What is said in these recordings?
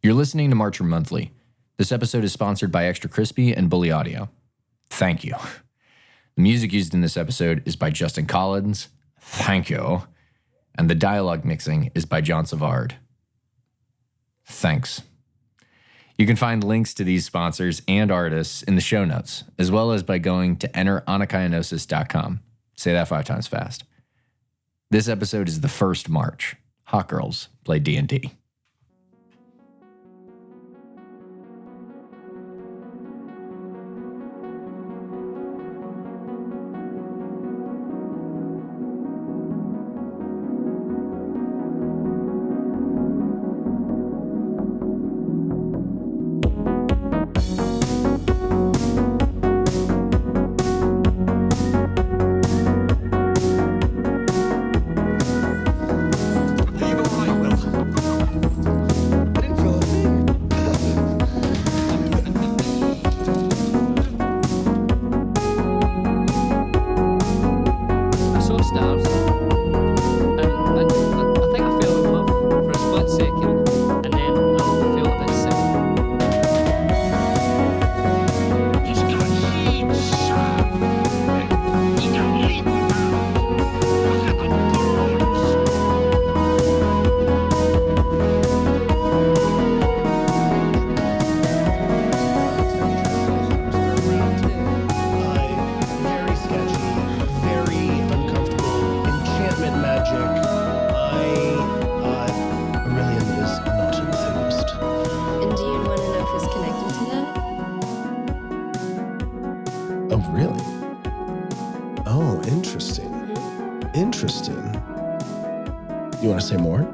You're listening to Marcher Monthly. This episode is sponsored by Extra Crispy and Bully Audio. Thank you. The music used in this episode is by Justin Collins. Thank you. And the dialogue mixing is by John Savard. Thanks. You can find links to these sponsors and artists in the show notes, as well as by going to enteranakainosis.com. Say that 5 times fast. This episode is the first March. Hot Girls Play D&D. Say more?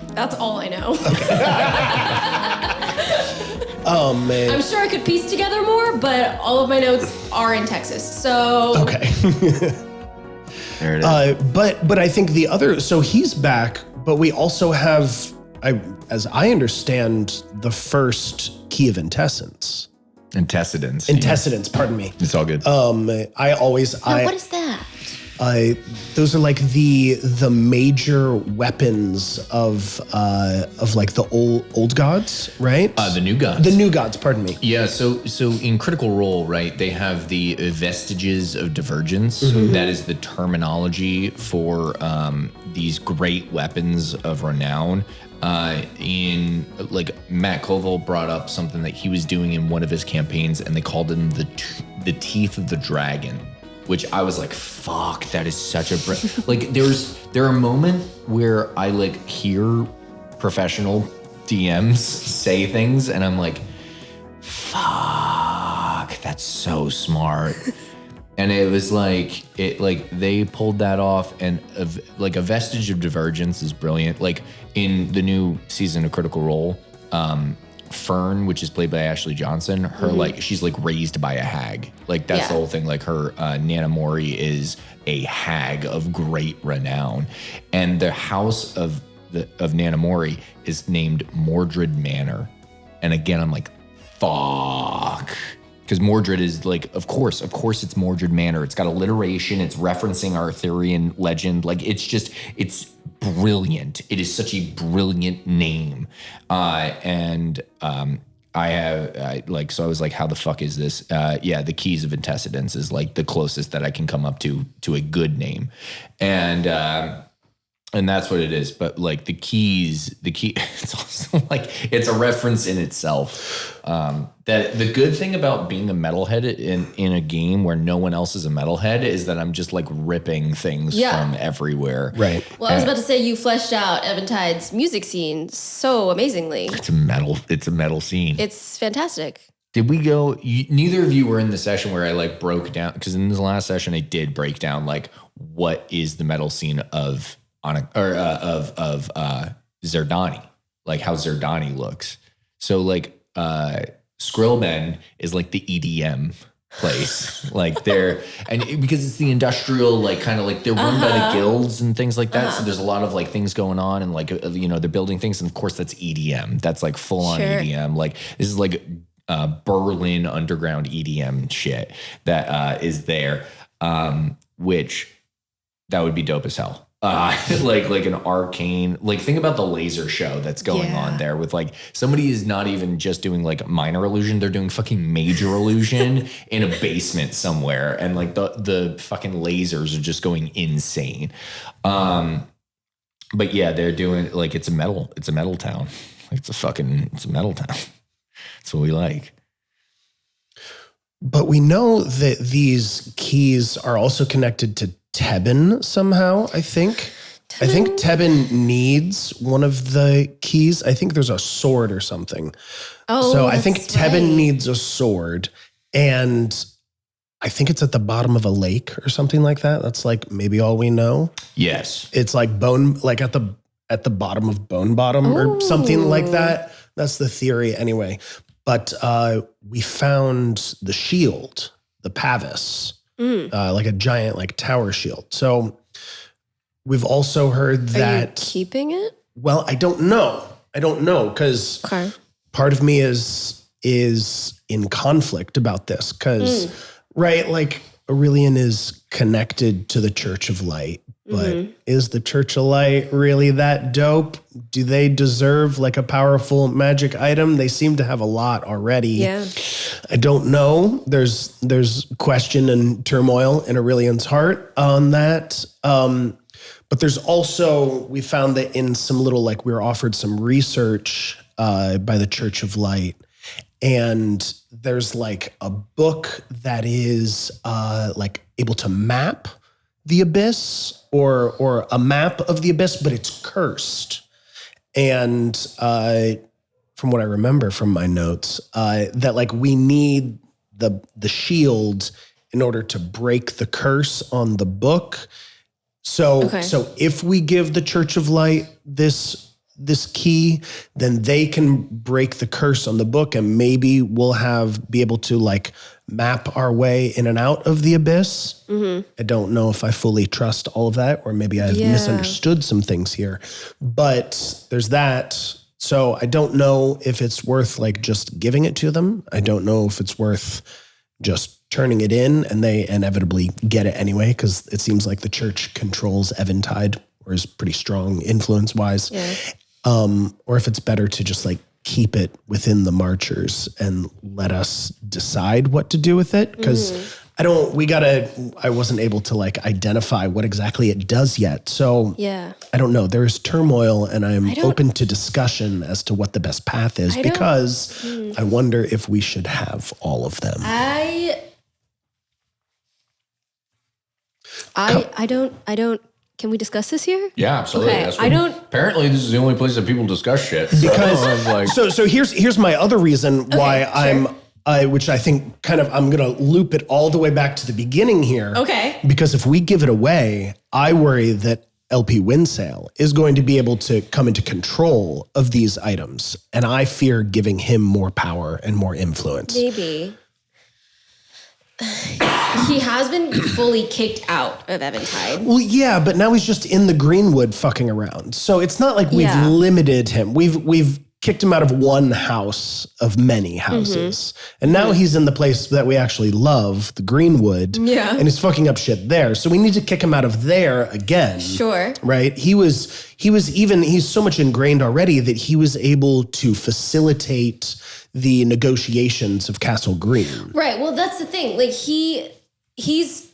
That's all I know. Okay. Oh, man. I'm sure I could piece together more, but all of my notes are in Texas, so... Okay. There it is. But I think the other... So he's back, but we also have, as I understand, the first key of Intessence. Antecedents, pardon me. It's all good. What is that? Those are like the major weapons of like the old gods, right? The new gods. The new gods, pardon me. Yeah, so in Critical Role, right, they have the vestiges of divergence. Mm-hmm. That is the terminology for these great weapons of renown. In like Matt Koval brought up something that he was doing in one of his campaigns, and they called them the teeth of the dragon. Which I was like, fuck, that is such a... like, there are moments where I, like, hear professional DMs say things, and I'm like, fuck, that's so smart. And it was like, they pulled that off, and, like, a vestige of divergence is brilliant. Like, in the new season of Critical Role, Fern, which is played by Ashley Johnson, her like she's like raised by a hag. Like that's the whole thing. Like her Nana Mori is a hag of great renown, and the house of Nana Mori is named Mordred Manor. And again, I'm like, fuck, because Mordred is like, of course, it's Mordred Manor. It's got alliteration. It's referencing Arthurian legend. Like it's brilliant. It is such a brilliant name. So I was like, how the fuck is this? The Keys of Antecedents is like the closest that I can come up to a good name. And that's what it is. But like the key, it's also like, it's a reference in itself. That the good thing about being a metalhead in a game where no one else is a metalhead is that I'm just like ripping things from everywhere. Right. Well, I was about to say you fleshed out Evantide's music scene so amazingly. It's a metal scene. It's fantastic. Did we go? Neither of you were in the session where I like broke down, because in the last session I did break down like what is the metal scene of Zerdani, like how Zerdani looks. So like Skrillben is like the EDM place, like they're, and because it's the industrial, like kind of like they're run by the guilds and things like that. So there's a lot of like things going on, and like they're building things, and of course that's EDM. That's like full on EDM. Like this is like Berlin underground EDM shit that is there, which that would be dope as hell. like an arcane, like think about the laser show that's going on there with like somebody is not even just doing like minor illusion. They're doing fucking major illusion in a basement somewhere. And like the fucking lasers are just going insane. But yeah, they're doing like, it's a metal town. Like it's a metal town. That's what we like. But we know that these keys are also connected to Tebben somehow, I think. I think Tebben needs one of the keys. I think there's a sword or something. Oh, so I think Tebben needs a sword. And I think it's at the bottom of a lake or something like that. That's like maybe all we know. Yes. It's like like at the bottom of Bone Bottom or something like that. That's the theory anyway. But we found the shield, the Pavis, like a giant like tower shield. So we've also heard that. Are you keeping it? Well, I don't know because part of me is in conflict about this because, right, like Aurelian is connected to the Church of Light. But is the Church of Light really that dope? Do they deserve like a powerful magic item? They seem to have a lot already. Yeah. I don't know. There's question and turmoil in Aurelian's heart on that. But there's also, we found that in some little, like we were offered some research by the Church of Light. And there's like a book that is like able to map the abyss or a map of the abyss, but it's cursed. And from what I remember from my notes, that like we need the shield in order to break the curse on the book. So if we give the Church of Light this key, then they can break the curse on the book, and maybe we'll be able to like map our way in and out of the abyss. I don't know if I fully trust all of that, or maybe I've misunderstood some things here, but there's that. So I don't know if it's worth like just giving it to them. I don't know if it's worth just turning it in and they inevitably get it anyway, because it seems like the church controls Eventide or is pretty strong influence-wise. Yeah. Or if it's better to just like keep it within the marchers and let us decide what to do with it. Because I wasn't able to like identify what exactly it does yet. So I don't know. There's turmoil and I'm open to discussion as to what the best path is, because I wonder if we should have all of them. I don't. Can we discuss this here? Yeah, absolutely. Okay. Apparently, this is the only place that people discuss shit. So here's my other reason why which I think kind of I'm going to loop it all the way back to the beginning here. Okay. Because if we give it away, I worry that LP Winsale is going to be able to come into control of these items, and I fear giving him more power and more influence. Maybe. He has been fully kicked out of Eventide. Well, yeah, but now he's just in the Greenwood fucking around. So it's not like we've limited him. We've kicked him out of one house of many houses. And now he's in the place that we actually love, the Greenwood. Yeah. And he's fucking up shit there. So we need to kick him out of there again. Sure. Right? He's so much ingrained already that he was able to facilitate the negotiations of Castle Green. Right. Well, that's the thing. Like he's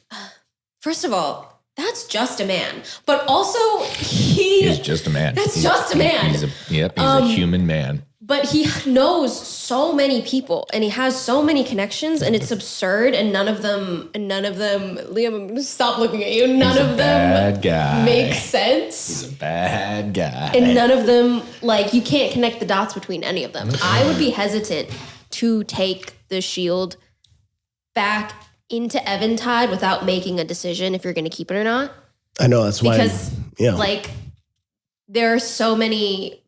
first of all, that's just a man. But also he's just a man. He's just a man. He's a human man. But he knows so many people and he has so many connections, and it's absurd, and none of them, Liam, stop looking at you. None of them make sense. He's a bad guy. And none of them, like, you can't connect the dots between any of them. I would be hesitant to take the shield back into Eventide without making a decision if you're going to keep it or not. I know, that's why. Because, like, there are so many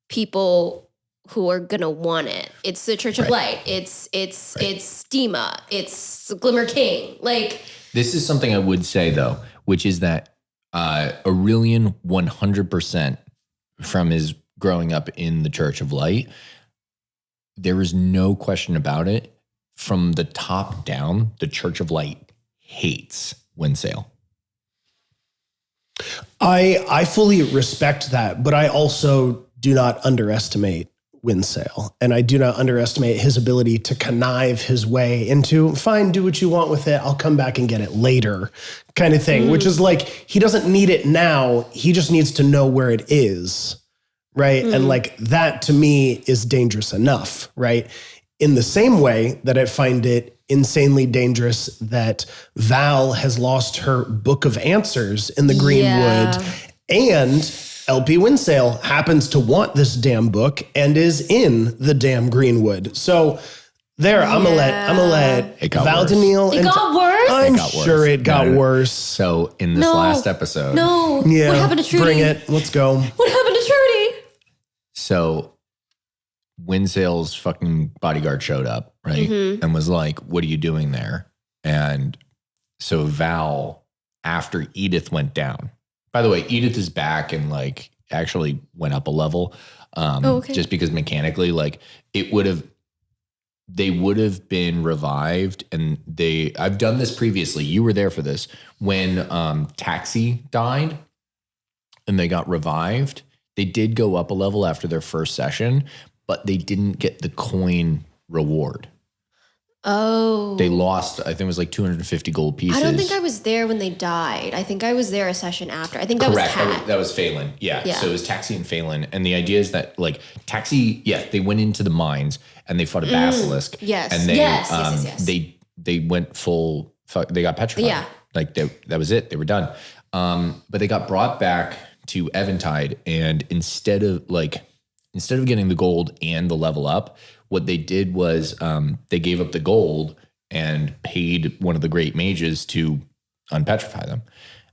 people who are gonna want it. It's the Church of Light. It's Dima. It's Glimmer King. Like, this is something I would say though, which is that Aurelian 100% from his growing up in the Church of Light, there is no question about it. From the top down, the Church of Light hates Winsale. I fully respect that, but I also do not underestimate Winsale, and I do not underestimate his ability to connive his way into, fine, do what you want with it, I'll come back and get it later kind of thing, which is like, he doesn't need it now, he just needs to know where it is, right? And like, that to me is dangerous enough, right? In the same way that I find it insanely dangerous that Val has lost her book of answers in the Greenwood, and LP Winsale happens to want this damn book and is in the damn Greenwood. So there, I'm gonna let Val Daniil. It got worse? I'm sure it got worse. So in this last episode. No. Yeah. What happened to Trudy? Bring it. Let's go. What happened to Trudy? So Winsale's fucking bodyguard showed up, right? And was like, what are you doing there? And so Val, after Edith went down, by the way, Edith is back and like actually went up a level. Just because mechanically, like they would have been revived, and I've done this previously. You were there for this when Taxi died and they got revived. They did go up a level after their first session, but they didn't get the coin reward. Oh. They lost, I think it was like 250 gold pieces. I don't think I was there when they died. I think I was there a session after. I think that was Kat. That was Phelan. Yeah. So it was Taxi and Phelan. And the idea is that like Taxi, they went into the mines and they fought a basilisk. Yes. And they went full, they got petrified. Yeah. Like that was it. They were done. But they got brought back to Eventide, and instead of getting the gold and the level up, what they did was they gave up the gold and paid one of the great mages to unpetrify them.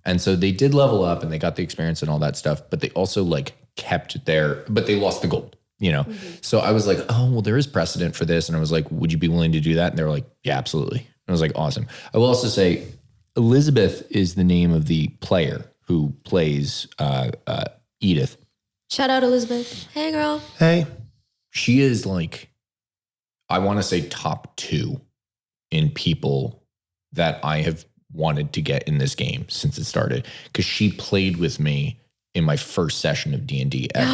And so they did level up and they got the experience and all that stuff, but they also like kept but they lost the gold, you know? So I was like, oh, well, there is precedent for this. And I was like, would you be willing to do that? And they were like, yeah, absolutely. And I was like, awesome. I will also say Elizabeth is the name of the player who plays Edith. Shout out Elizabeth. Hey, girl. Hey. She is like, I want to say top 2 in people that I have wanted to get in this game since it started, because she played with me in my first session of D&D ever.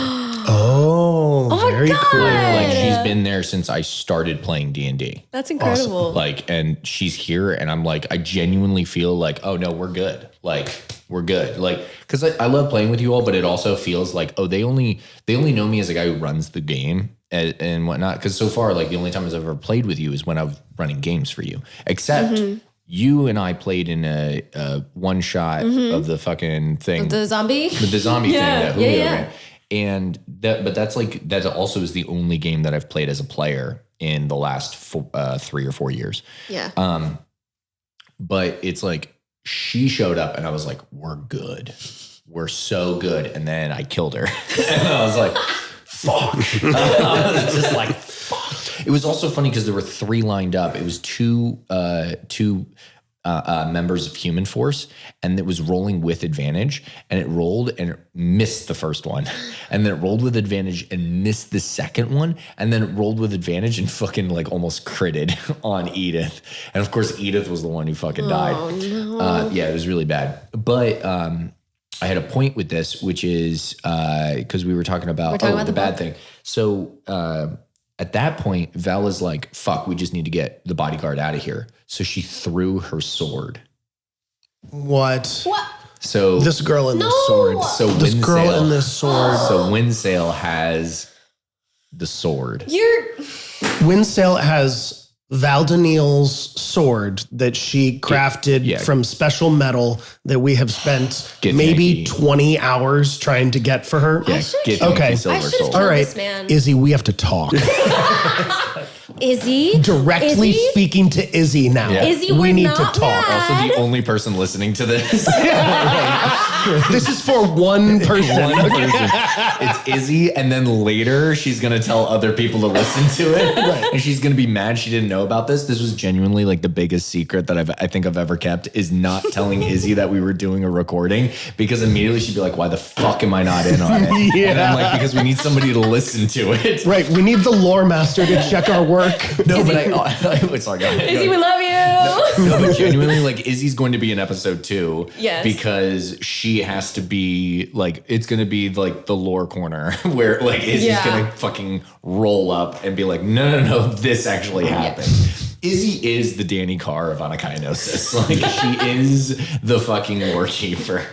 Oh, very cool. Like she's been there since I started playing D&D. That's incredible. Awesome. Like, and she's here, and I'm like, I genuinely feel like, oh no, we're good. Like, we're good. Like, because I love playing with you all, but it also feels like, oh, they only know me as a guy who runs the game and whatnot. Because so far, like the only time I've ever played with you is when I was running games for you. Except you and I played in a one shot of the fucking thing, with the zombie thing that Julio ran. And that also is the only game that I've played as a player in the last 3 or 4 years. Yeah. But it's like she showed up and I was like, we're good. We're so good. And then I killed her. And I was like, fuck. I was just like, fuck. It was also funny because there were 3 lined up. It was two members of Human Force, and it was rolling with advantage, and it rolled and it missed the first one, and then it rolled with advantage and missed the second one, and then it rolled with advantage and fucking like almost critted on Edith. And of course, Edith was the one who fucking died. Oh no. Yeah, it was really bad. But I had a point with this, which is because we were talking about the bad thing. So at that point, Val is like, fuck, we just need to get the bodyguard out of here. So she threw her sword. What? So this girl in this sword. So this girl in this sword. So Winsale has the sword. Winsale has Val Daniil's sword that she crafted from special metal that we have spent maybe 20 hours trying to get for her. Yeah, I should have killed this man. Izzy, we have to talk. Izzy? Directly speaking to Izzy now. Yeah. Izzy, we need to not talk. mad. Also the only person listening to this. This is for one person. It's Izzy, and then later she's going to tell other people to listen to it. Right. And she's going to be mad she didn't know about this. This was genuinely like the biggest secret that I think I've ever kept, is not telling Izzy that we were doing a recording, because immediately she'd be like, why the fuck am I not in on it? Yeah. And I'm like, because we need somebody to listen to it. Right. We need the lore master to check our work. No, but sorry, go ahead. Izzy, we love you. No, but genuinely, like, Izzy's going to be in episode 2. Yes. Because she she has to be like, it's going to be like the lore corner where like Izzy's going to fucking roll up and be like, no, this actually happened. Izzy is the Danny Carr of Anakynosis. Like she is the fucking lore keeper.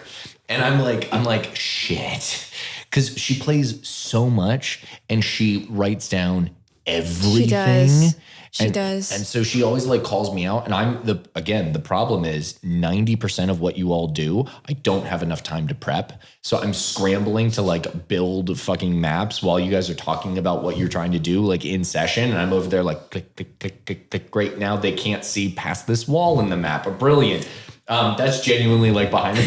And I'm like, shit. Because she plays so much and she writes down everything. She does. And so she always like calls me out. And the problem is 90% of what you all do, I don't have enough time to prep. So I'm scrambling to like build fucking maps while you guys are talking about what you're trying to do, like in session. And I'm over there like click, click, click, click, click. Right now they can't see past this wall in the map. Brilliant. That's genuinely like behind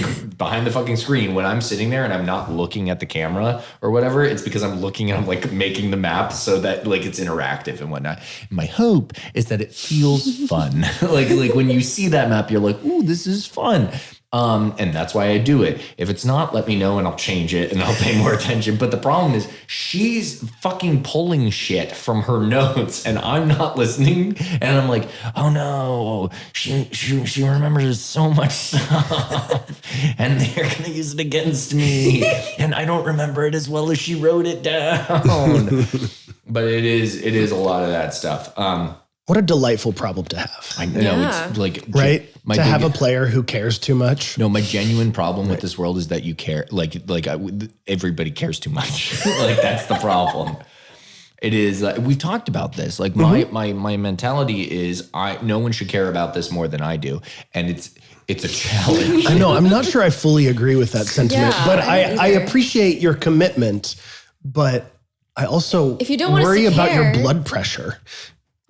the fucking screen. When I'm sitting there and I'm not looking at the camera or whatever, it's because I'm looking and I'm like making the map so that like it's interactive and whatnot. And my hope is that it feels fun. like when you see that map, you're like, ooh, this is fun. And that's why I do it. If it's not, let me know and I'll change it and I'll pay more attention. But the problem is she's fucking pulling shit from her notes and I'm not listening. And I'm like, oh no, she remembers so much stuff and they're going to use it against me. And I don't remember it as well as she wrote it down. But it is a lot of that stuff. What a delightful problem to have. I know it's like right to have a player who cares too much. No, my genuine problem with this world is that you care. Everybody cares too much. Like that's the problem. It is. We've talked about this. Like my mentality is no one should care about this more than I do, and it's a challenge. I know. I'm not sure I fully agree with that sentiment, but I appreciate your commitment. But I also if you don't worry about your blood pressure.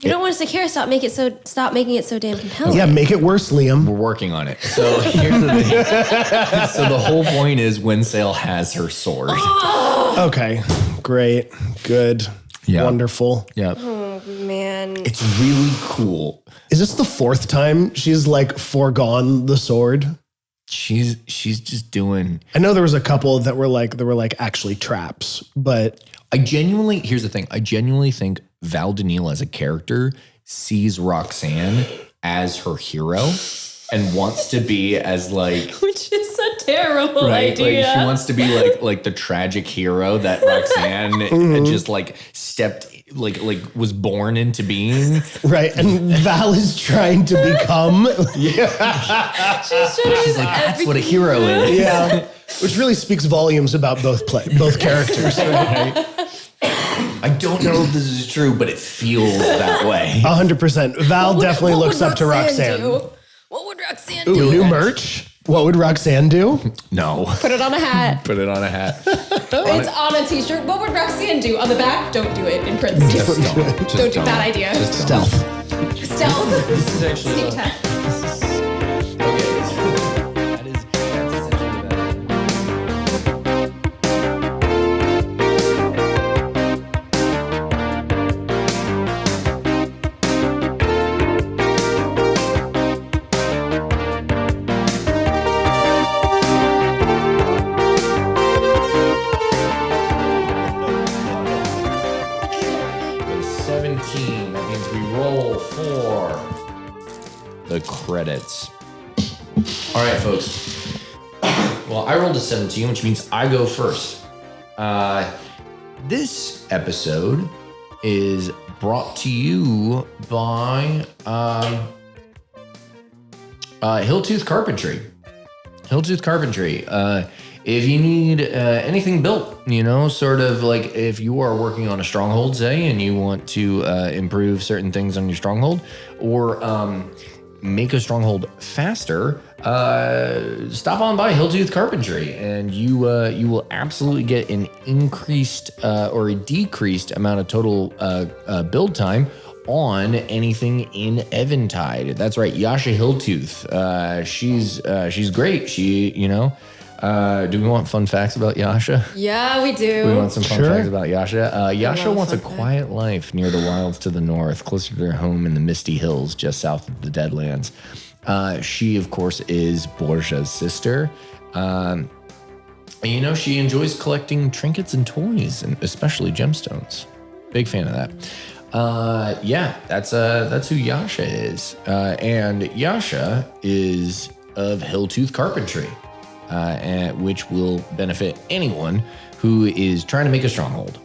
If you don't want us to care, stop making it so damn compelling. Yeah, make it worse, Liam. We're working on it. So here's the thing. So the whole point is Winsale has her sword. Okay, great, good, wonderful. Yeah. Oh man, it's really cool. Is this the fourth time she's like foregone the sword? She's just doing. I know there was a couple that were like actually traps, but here's the thing. I genuinely think Val Daniil as a character sees Roxanne as her hero and wants to be as like, which is a terrible idea. Like she wants to be like the tragic hero that Roxanne just like stepped like was born into being. Right, and Val is trying to become. She's like that's what a hero is. Yeah, which really speaks volumes about both characters. Right? I don't know if this is true, but it feels that way. 100%. Val definitely looks up to Roxanne. What would Roxanne do? do? New merch? What would Roxanne do? No. Put it on a hat. Put it on a hat. It's on a t-shirt. What would Roxanne do? On the back? Don't do it in parentheses. Just don't do that idea. Just stealth. Stealth? This is actually Sneak attack. Credits. All right, folks. Well, I rolled a 17, which means I go first. This episode is brought to you by Hilltooth Carpentry. Hilltooth Carpentry. If you need anything built, sort of like if you are working on a stronghold, say, and you want to improve certain things on your stronghold, or make a stronghold faster, stop on by Hilltooth Carpentry, and you will absolutely get an increased or a decreased amount of total build time on anything in Eventide. That's right, Yasha Hilltooth. She's great. She, do we want fun facts about Yasha? Yeah, we do. We want some fun facts about Yasha. Yasha wants a quiet life near the wilds to the north, closer to her home in the misty hills just south of the Deadlands. She, of course, is Borgia's sister. She enjoys collecting trinkets and toys, and especially gemstones. Big fan of that. That's who Yasha is. And Yasha is of Hilltooth Carpentry. which will benefit anyone who is trying to make a stronghold.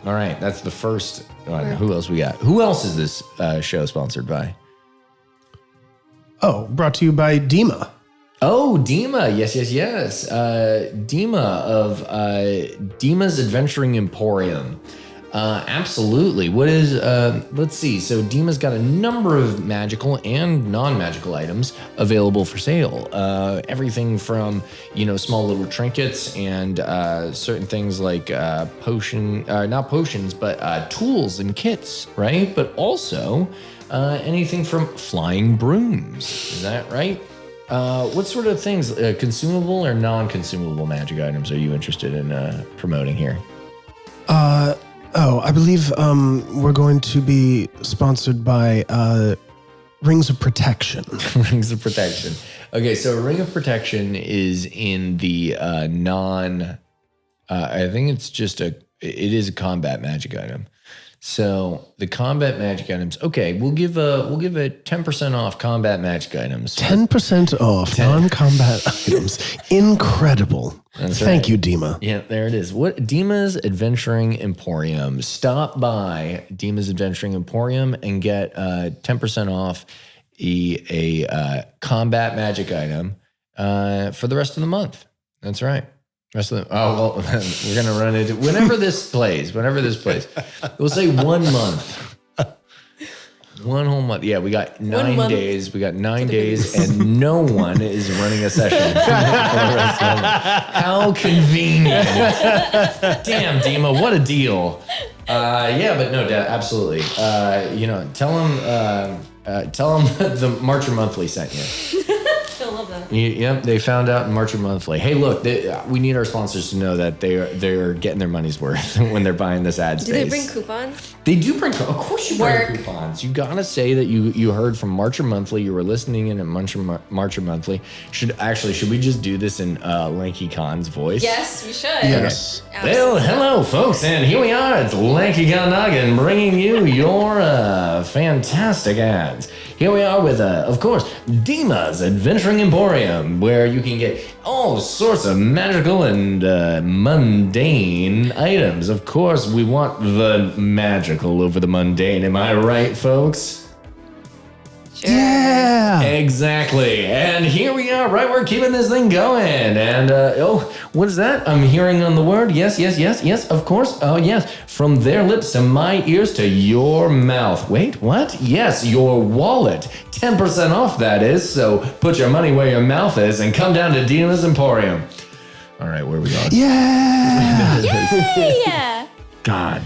All right, that's the first one. Who else we got? Who else is this show sponsored by? Oh, brought to you by Dima. Oh, Dima. Yes. Dima of Dima's Adventuring Emporium. Absolutely. What is, let's see. So Dima's got a number of magical and non-magical items available for sale. Everything from, small little trinkets and certain things like not potions, but tools and kits, right? But also anything from flying brooms. Is that right? What sort of things, consumable or non-consumable magic items are you interested in promoting here? I believe we're going to be sponsored by Rings of Protection. Rings of Protection. Okay, so a Ring of Protection is in the I think it's just it is a combat magic item. So the combat magic items. Okay, we'll give a 10% off combat magic items. 10% off non-combat items. Incredible. Thank you, Dima. Yeah, there it is. What Dima's Adventuring Emporium. Stop by Dima's Adventuring Emporium and get 10% off a combat magic item for the rest of the month. That's right. We're gonna run into whenever this plays. We'll say 1 month. 1 whole month. Yeah, we got 9 days. We got 9 days, and no one is running a session for the rest of the month. How convenient. Damn, Dima, what a deal. But no, absolutely. Tell them the Marcher Monthly sent you. I love that. Yep, they found out in Marcher Monthly. Hey, look, we need our sponsors to know that they're getting their money's worth when they're buying this ad space. Do they bring coupons? They do bring. Of course, you bring coupons. You gotta say that you heard from Marcher Monthly. You were listening in at Marcher Monthly. Should we just do this in Lanky Kahn's voice? Yes, we should. Yes. Okay. Well, hello, folks, and here we are. It's Lanky Kahn Noggin bringing you your fantastic ads. Here we are with, of course, Dima's Adventuring Emporium, where you can get all sorts of magical and mundane items. Of course, we want the magical over the mundane. Am I right, folks? Sure. Yeah. Exactly. And here we are, right? We're keeping this thing going. And, what is that? I'm hearing on the word. Yes, of course. Oh, yes. From their lips to my ears to your mouth. Wait, what? Yes, your wallet. 10% off, that is. So put your money where your mouth is and come down to Dima's Emporium. All right, where are we going? Yeah. Yay! God.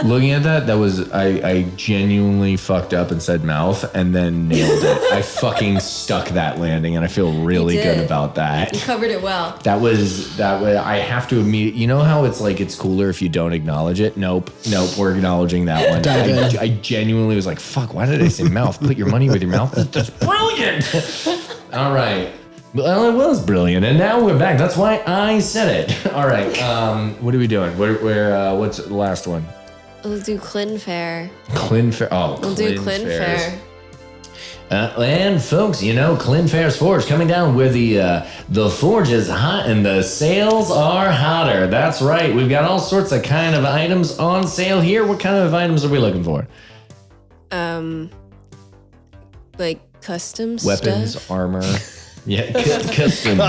Looking at that was, I genuinely fucked up and said mouth and then nailed it. I fucking stuck that landing and I feel really good about that. You covered it well. That way I have to immediately, you know how it's like, it's cooler if you don't acknowledge it? Nope, we're acknowledging that one. I genuinely was like, fuck, why did I say mouth? Put your money with your mouth. That's brilliant. All right. Well, it was brilliant, and now we're back. That's why I said it. All right, what are we doing? What's the last one? We'll do Clin Fair. Clin Fair. Oh, we'll do Clin Fair. And folks, Clin Fair's Forge coming down where the forge is hot and the sales are hotter. That's right. We've got all sorts of kind of items on sale here. What kind of items are we looking for? Like custom weapons, stuff? Armor. Yeah, custom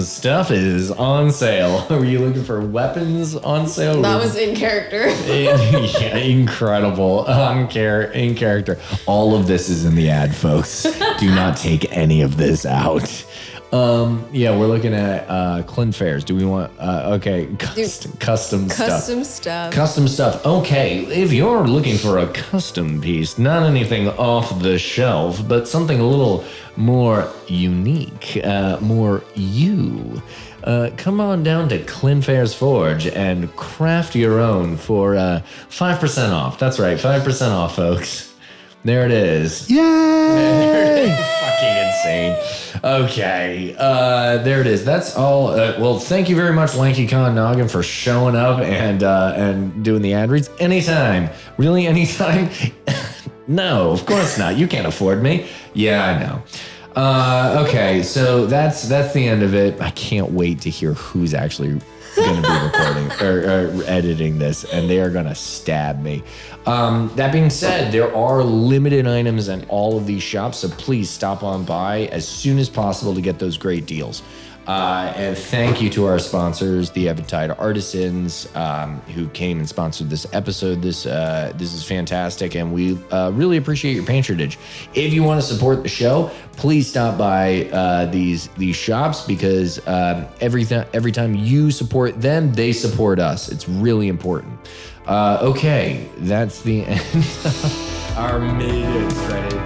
stuff is on sale. Were you looking for weapons on sale? That was in character. Yeah, incredible. In character. All of this is in the ad, folks. Do not take any of this out. We're looking at Clin Fairs. Do we want custom stuff? Custom stuff. Okay, if you're looking for a custom piece, not anything off the shelf, but something a little more unique, more you. Come on down to Clin Fair's Forge and craft your own for 5% off. That's right, 5% off, folks. There it is. Yay! Fucking insane. Okay, there it is. That's all. Well, thank you very much, Lanky Kahn Noggin, for showing up and doing the ad reads. Anytime. Really, anytime? No, of course not. You can't afford me. Yeah, I know. Okay, so that's the end of it. I can't wait to hear who's actually going to be recording or editing this, and they are going to stab me. That being said, there are limited items in all of these shops, so please stop on by as soon as possible to get those great deals. And thank you to our sponsors, the Eventide Artisans, who came and sponsored this episode. This is fantastic, and we really appreciate your patronage. If you want to support the show, please stop by these shops, because every time you support them, they support us. It's really important. Okay, that's the end of our mid-credits.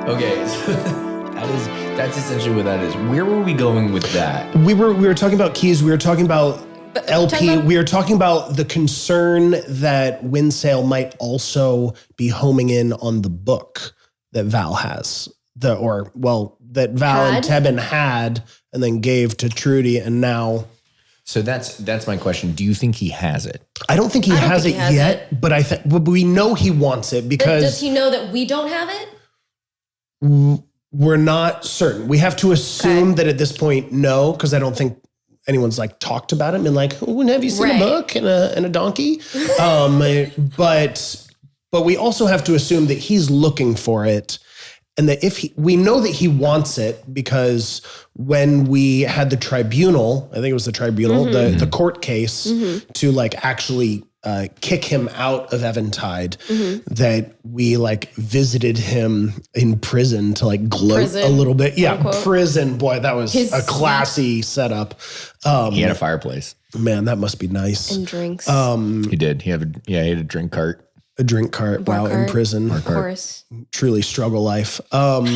Okay, so that's essentially what that is. Where were we going with that? We were talking about keys. We were talking about LP. We were talking about the concern that Winsale might also be homing in on the book that Val has, that Val and Tebben had, and then gave to Trudy, and now. So that's my question. Do you think he has it? I don't think he has it yet, but but we know he wants it because. Does he know that we don't have it? We're not certain. We have to assume that at this point, no, because I don't think anyone's like talked about him and like, oh, have you seen a book and a donkey? But we also have to assume that he's looking for it, and that we know that he wants it, because when we had the tribunal, I think it was the tribunal, the court case to like actually kick him out of Eventide, that we like visited him in prison to like gloat a little bit. Yeah, unquote. Prison, boy, that was a classy setup. He had a fireplace. Man, that must be nice. And drinks. He did. He had a drink cart. A drink cart while in prison. Of course. Truly struggle life. But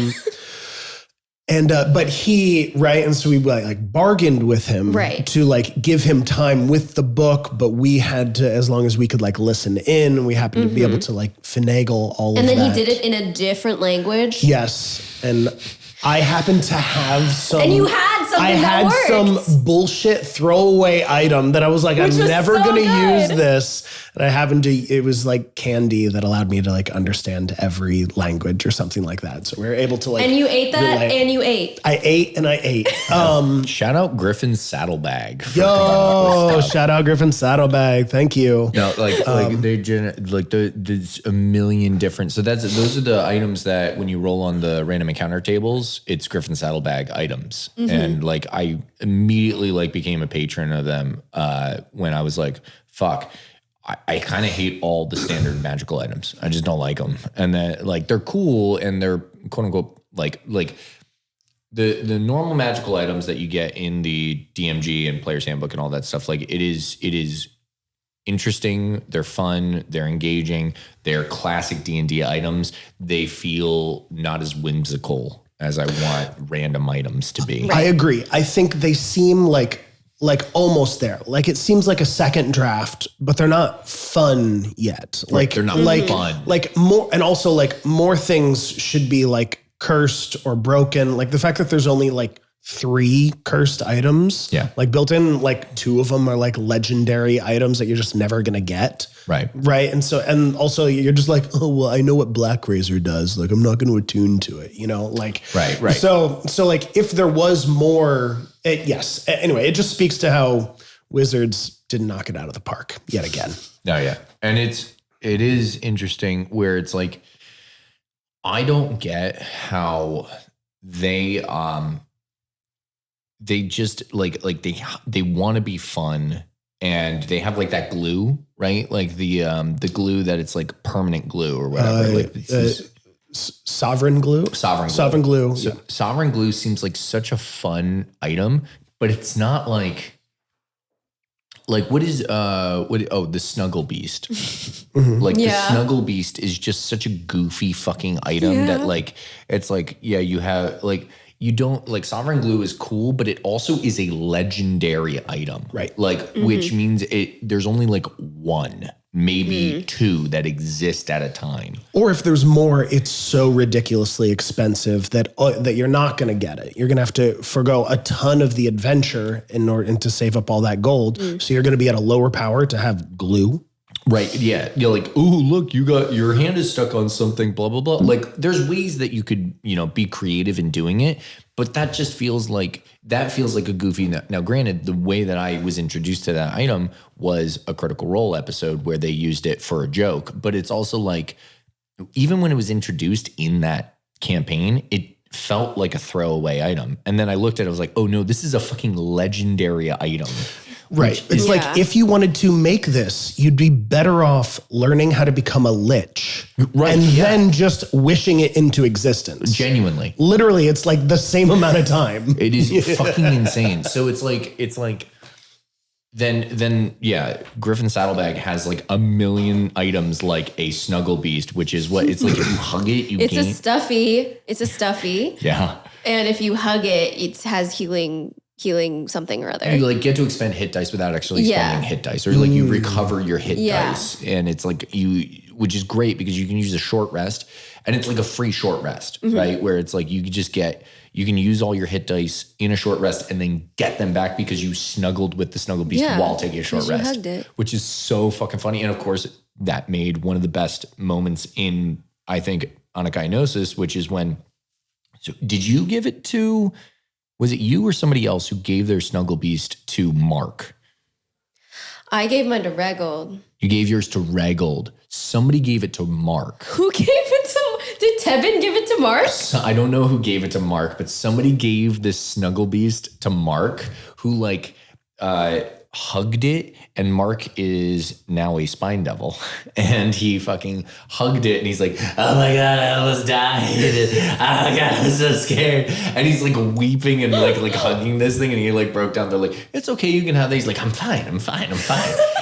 he, right, and so we like bargained with him to like give him time with the book, but we had to, as long as we could like listen in, we happened to be able to like finagle all of that. And then he did it in a different language. Yes, and I happened to have some. And you had something that worked. Some bullshit throwaway item that I was like, I'm never going to use this. And I happened to, it was like candy that allowed me to like understand every language or something like that. So we were able to like. And you ate that and you ate. I ate and I ate. Shout out Griffin's Saddlebag. Yo, shout out Griffin's Saddlebag. Thank you. No, there's a million different. So those are the items that when you roll on the random encounter tables, it's Griffin's Saddlebag items. And like I immediately like became a patron of them when I was like, fuck. I kind of hate all the standard magical items. I just don't like them. And then like they're cool and they're quote unquote like the normal magical items that you get in the DMG and Player's Handbook and all that stuff. Like it is interesting. They're fun. They're engaging. They're classic D&D items. They feel not as whimsical as I want random items to be. I agree. I think they seem like almost there. Like it seems like a second draft, but they're not fun yet. Like they're not fun. Like more, and also like more things should be like cursed or broken. Like the fact that there's only like 3 cursed items, like built in, like 2 of them are like legendary items that you're just never gonna get. Right. And so, and also you're just like, oh, well, I know what Black Razor does. Like I'm not going to attune to it, you know, like, right. So like if there was more, yes. Anyway, it just speaks to how Wizards didn't knock it out of the park yet again. No, yeah. And it is interesting where it's like, I don't get how they just like they want to be fun. And they have like that glue, right? Like the glue that it's like permanent glue or whatever. Sovereign glue? Sovereign glue. So Sovereign glue seems like such a fun item, but it's not like what is the Snuggle Beast. The Snuggle Beast is just such a goofy fucking item that like it's like, yeah, you have like you don't like Sovereign Glue is cool, but it also is a legendary item. Right. Like, which means there's only like one, maybe two that exist at a time. Or if there's more, it's so ridiculously expensive that that you're not going to get it. You're going to have to forgo a ton of the adventure in order to save up all that gold. So you're going to be at a lower power to have glue. Right. Yeah. You're like, oh, look, you got your hand is stuck on something, blah, blah, blah. Like there's ways that you could, be creative in doing it. But that just feels like a goofy. Now, granted, the way that I was introduced to that item was a Critical Role episode where they used it for a joke. But it's also like, even when it was introduced in that campaign, it felt like a throwaway item. And then I looked at it, I was like, oh no, this is a fucking legendary item. Right. It's like if you wanted to make this, you'd be better off learning how to become a lich. Right. And then just wishing it into existence. Genuinely. Literally, it's like the same amount of time. It is fucking insane. So it's like then Griffin Saddlebag has like a million items like a Snuggle Beast, which is what it's like if you hug it, you It's gain. It's a stuffy. Yeah. And if you hug it, it has healing something or other. You like get to expend hit dice without actually spending hit dice, or like you recover your hit dice, and it's like which is great because you can use a short rest, and it's like a free short rest, right? Where it's like you can use all your hit dice in a short rest and then get them back because you snuggled with the Snuggle Beast while taking a short rest, hugged it. Which is so fucking funny. And of course, that made one of the best moments in I think Anakynosis, which is when. So did you give it to? Was it you or somebody else who gave their Snuggle Beast to Mark? I gave mine to Regold. You gave yours to Regold. Somebody gave it to Mark. Who gave it to? Did Tevin give it to Mark? So, I don't know who gave it to Mark, but somebody gave this Snuggle Beast to Mark, who like hugged it, and Mark is now a spine devil, and he fucking hugged it, and he's like, oh my god, I almost died. Oh my god, I'm so scared. And he's like weeping and like hugging this thing, and he like broke down. They're like, it's okay, you can have that. He's like, I'm fine.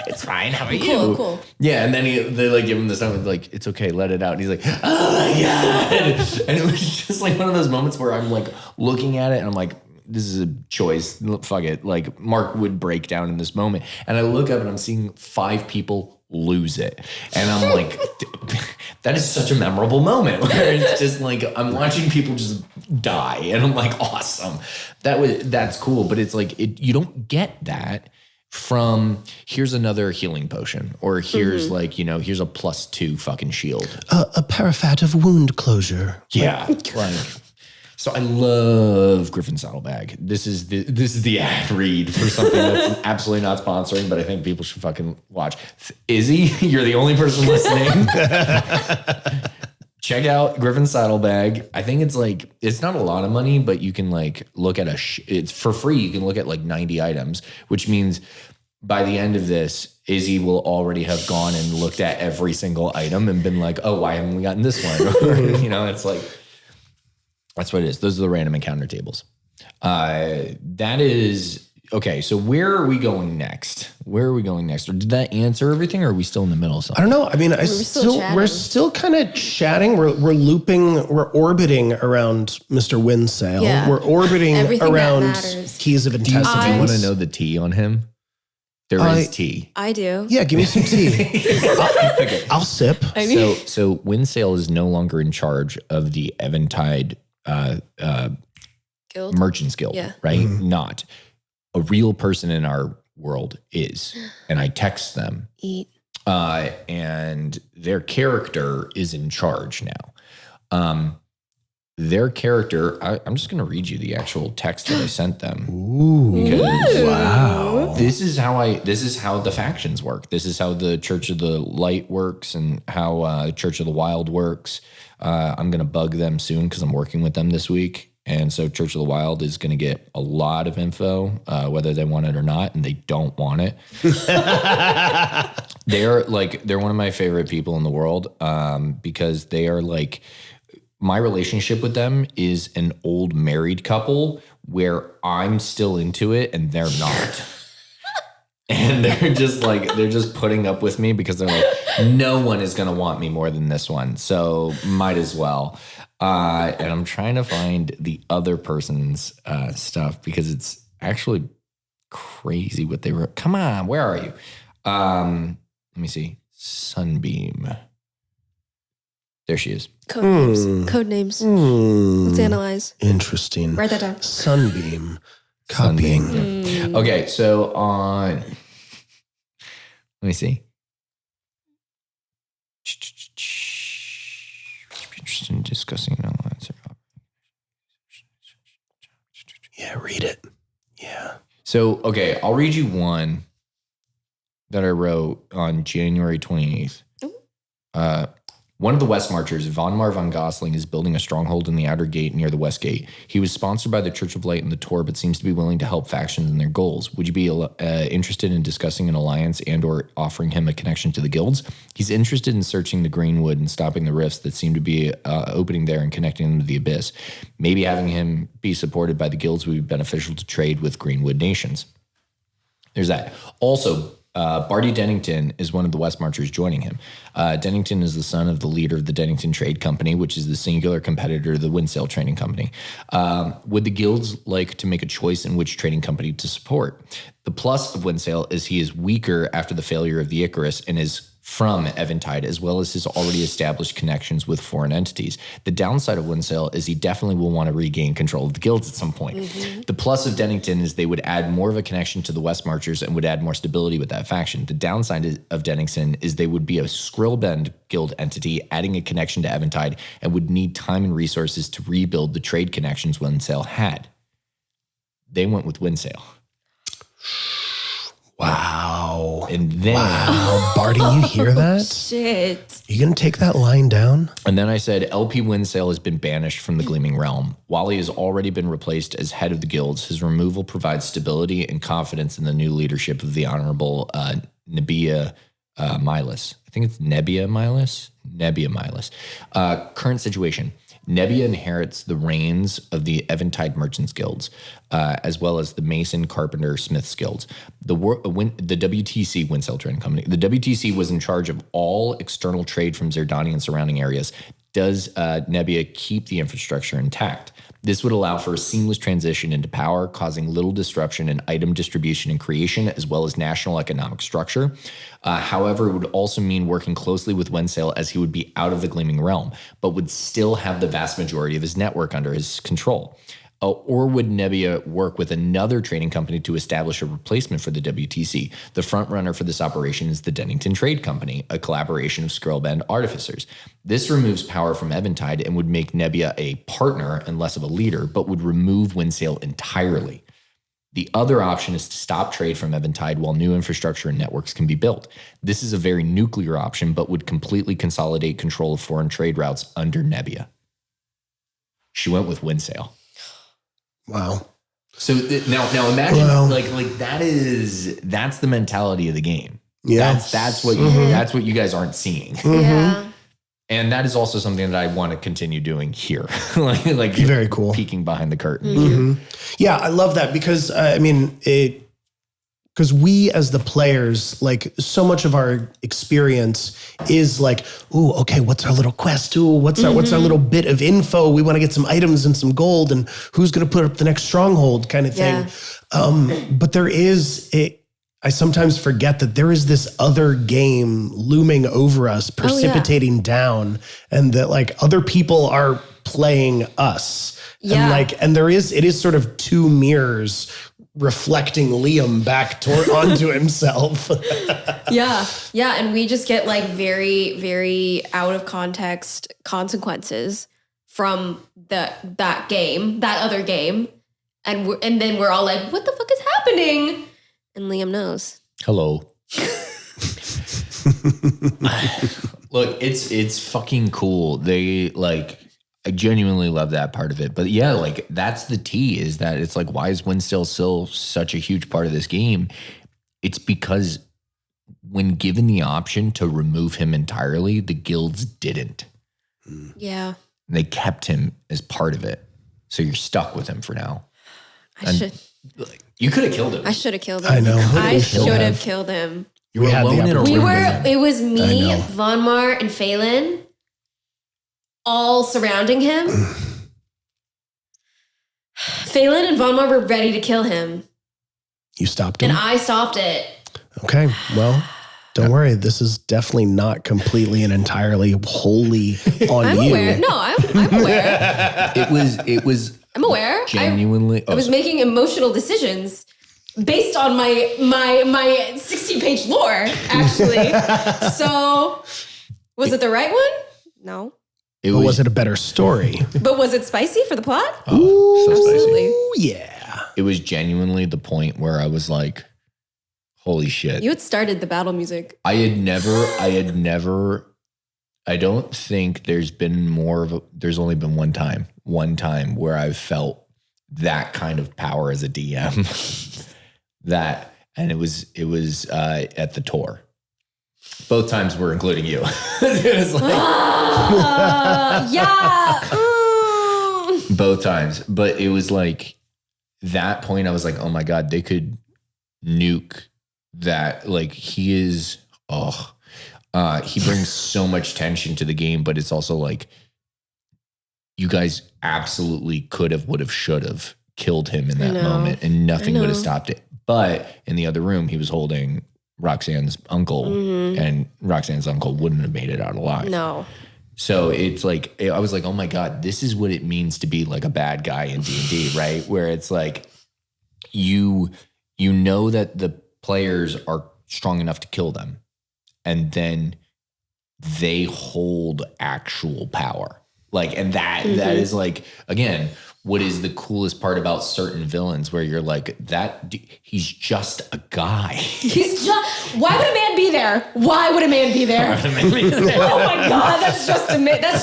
It's fine. How are you? Cool. Yeah, and then they like give him this time, like, it's okay, let it out. And he's like, oh my god. And it was just like one of those moments where I'm like looking at it, and I'm like, this is a choice. Fuck it. Like Mark would break down in this moment. And I look up and I'm seeing 5 people lose it. And I'm like, that is such a memorable moment where it's just like, I'm watching people just die. And I'm like, awesome. That's cool. But it's like, you don't get that from here's another healing potion, or here's like, here's a +2 fucking shield. A parafat of wound closure. Yeah. Like, so I love Griffin Saddlebag. This is the ad read for something that's absolutely not sponsoring, but I think people should fucking watch. Izzy, you're the only person listening. Check out Griffin Saddlebag. I think it's not a lot of money, but you can like look at it's for free. You can look at like 90 items, which means by the end of this, Izzy will already have gone and looked at every single item and been like, oh, why haven't we gotten this one? It's like, that's what it is. Those are the random encounter tables. That is, okay, so where are we going next? Or did that answer everything, or are we still in the middle of something? I don't know. I mean, we're still kind of chatting. We're looping, we're orbiting around Mr. Windsail. Yeah. We're orbiting Everything around that matters. Keys of Intestines. Do you want to know the tea on him? There is tea. I do. Yeah, give me some tea. I'll sip. So Windsail is no longer in charge of the Eventide Guild? Merchants Guild, right? Not a real person in our world is, and I text them. Eat. And their character is in charge now. Their character, I'm just going to read you the actual text that I sent them. Ooh, wow! This is how the factions work. This is how the Church of the Light works, and how Church of the Wild works. I'm going to bug them soon because I'm working with them this week. And so Church of the Wild is going to get a lot of info, whether they want it or not, and they don't want it. They're one of my favorite people in the world, because they are like, my relationship with them is an old married couple where I'm still into it and they're not. And they're just putting up with me because they're like, no one is going to want me more than this one. So might as well. And I'm trying to find the other person's stuff because it's actually crazy what they wrote. Come on, where are you? Let me see. Sunbeam. There she is. Code names. Code names. Let's analyze. Interesting. Write that down. Sunbeam. Copying. Sunbeam, yeah. Okay, so let me see. Interested in discussing an alliance. Yeah, read it. Yeah. So, okay, I'll read you one that I wrote on January 28th. One of the West Marchers, Vonmar von Gosling, is building a stronghold in the outer gate near the West Gate. He was sponsored by the Church of Light and the Tor, but seems to be willing to help factions in their goals. Would you be interested in discussing an alliance and or offering him a connection to the guilds? He's interested in searching the Greenwood and stopping the rifts that seem to be opening there and connecting them to the Abyss. Maybe having him be supported by the guilds would be beneficial to trade with Greenwood nations. There's that. Also, Barty Dennington is one of the West Marchers joining him. Dennington is the son of the leader of the Dennington Trade Company, which is the singular competitor to the Windsail Trading Company. Would the guilds like to make a choice in which trading company to support? The plus of Windsail is he is weaker after the failure of the Icarus and is from Eventide, as well as his already established connections with foreign entities. The downside of Windsail is he definitely will want to regain control of the guilds at some point. Mm-hmm. The plus of Dennington is they would add more of a connection to the West Marchers and would add more stability with that faction. The downside of Dennington is they would be a Skrillbend guild entity, adding a connection to Eventide, and would need time and resources to rebuild the trade connections Windsail had. They went with Windsail. Wow. And then... Wow. Barty, you hear that? Shit. You gonna take that line down? And then I said, LP Windsail has been banished from the Gleaming Realm. While he has already been replaced as head of the guilds, his removal provides stability and confidence in the new leadership of the Honorable Nebia Milas. I think it's Nebia Milas? Nebia Milas. Current situation. Nebia inherits the reins of the Eventide Merchants Guilds, as well as the Mason, Carpenter, Smiths Guilds. The WTC, Windsail Trading Company, the WTC was in charge of all external trade from Zerdani and surrounding areas. Does Nebia keep the infrastructure intact? This would allow for a seamless transition into power, causing little disruption in item distribution and creation, as well as national economic structure. However, it would also mean working closely with Windsail as he would be out of the Gleaming Realm, but would still have the vast majority of his network under his control. Or would Nebia work with another trading company to establish a replacement for the WTC? The front runner for this operation is the Dennington Trade Company, a collaboration of Skrillbend artificers. This removes power from Eventide and would make Nebia a partner and less of a leader, but would remove Windsail entirely. The other option is to stop trade from Eventide while new infrastructure and networks can be built. This is a very nuclear option, but would completely consolidate control of foreign trade routes under Nebia. She went with Windsail. Wow. So now imagine like that's the mentality of the game. Yeah. That's what you guys aren't seeing. Mm-hmm. Yeah. And that is also something that I want to continue doing here. like very cool. Peeking behind the curtain. Mm-hmm. Yeah, I love that because because we as the players, like so much of our experience is like, ooh, okay, what's our little quest? Ooh, what's our little bit of info? We want to get some items and some gold, and who's going to put up the next stronghold kind of thing. But there is I sometimes forget that there is this other game looming over us, precipitating down, and that like other people are playing us. Yeah. And it is sort of two mirrors reflecting Liam back onto himself. Yeah. And we just get like very, very out of context consequences from that other game. And then we're all like, what the fuck is happening? And Liam knows. Hello. Look, it's fucking cool. I genuinely love that part of it. But yeah, like that's the T is that it's like, why is Windsail still such a huge part of this game? It's because when given the option to remove him entirely, the guilds didn't. Yeah. They kept him as part of it. So you're stuck with him for now. You could have killed him. I should have killed him. I know. I should have killed him. You were alone in a room with him. It was me, Vonmar, and Phelan all surrounding him. Phelan and Vonmar were ready to kill him. You stopped him? And I stopped it. Okay, well, don't worry. This is definitely not completely and entirely wholly on I'm you. aware. No, I'm aware. It was I'm aware. genuinely. I was making emotional decisions based on my 60-page lore, actually. So, was it the right one? No. Was it a better story? But was it spicy for the plot? so Absolutely. Ooh, yeah. It was genuinely the point where I was like, holy shit. You had started the battle music. I don't think there's been there's only been one time where I've felt that kind of power as a DM. And it was at the tour. Both times we're including you. It was like, yeah. both times. But it was like that point I was like, oh my God, they could nuke that. Like he brings so much tension to the game, but it's also like you guys absolutely could have, would have, should have killed him in that moment and nothing would have stopped it. But in the other room, he was holding Roxanne's uncle and Roxanne's uncle wouldn't have made it out alive. No. So it's like, I was like, oh my God, this is what it means to be like a bad guy in D&D, right? Where it's like, you know that the players are strong enough to kill them. And then they hold actual power. Like, and that is like, again, what is the coolest part about certain villains where you're like, he's just a guy. Why would a man be there? Why would a man be there? Oh my God, that's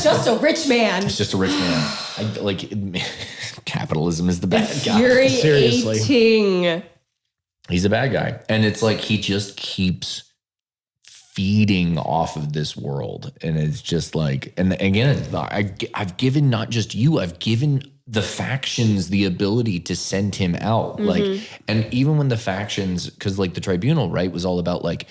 just a rich man. It's just a rich man. Capitalism is the bad guy. Infuriating. Seriously. He's a bad guy. And it's like, he just keeps feeding off of this world. And it's just like, and again, I've given not just you, I've given the factions the ability to send him out. Like, and even when the factions, because like the tribunal, right, was all about like,